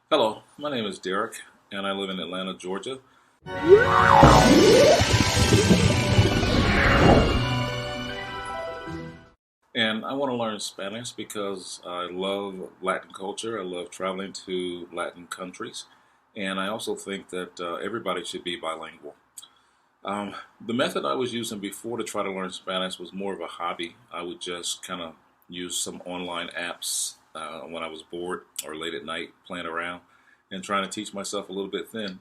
Hello, my name is Derrick, and I live in Atlanta, Georgia. And I want to learn Spanish because I love Latin culture. I love traveling to Latin countries. And I also think that everybody should be bilingual. The method I was using before to try to learn Spanish was more of a hobby. I would just kind of use some online apps when I was bored or late at night playing around and trying to teach myself a little bit then.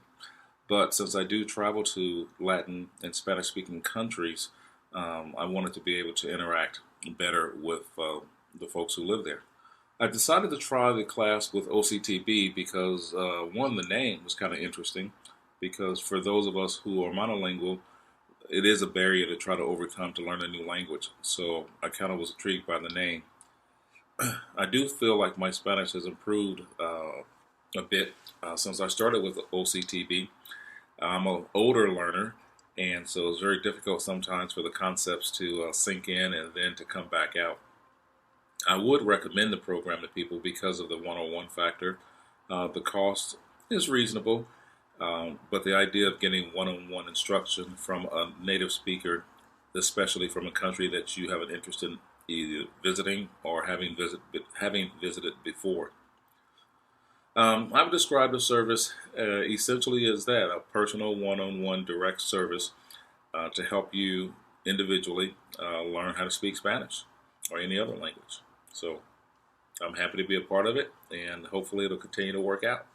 But since I do travel to Latin and Spanish speaking countries, I wanted to be able to interact better with the folks who live there. I decided to try the class with OCTB because, one, the name was kind of interesting. Because for those of us who are monolingual, it is a barrier to try to overcome to learn a new language. So I kind of was intrigued by the name. I do feel like my Spanish has improved a bit since I started with OCTB. I'm an older learner, and so it's very difficult sometimes for the concepts to sink in and then to come back out. I would recommend the program to people because of the one-on-one factor. The cost is reasonable, but the idea of getting one-on-one instruction from a native speaker, especially from a country that you have an interest in either visiting or having visited before. I would describe the service essentially as that, a personal one-on-one direct service to help you individually learn how to speak Spanish or any other language. So I'm happy to be a part of it, and hopefully it'll continue to work out.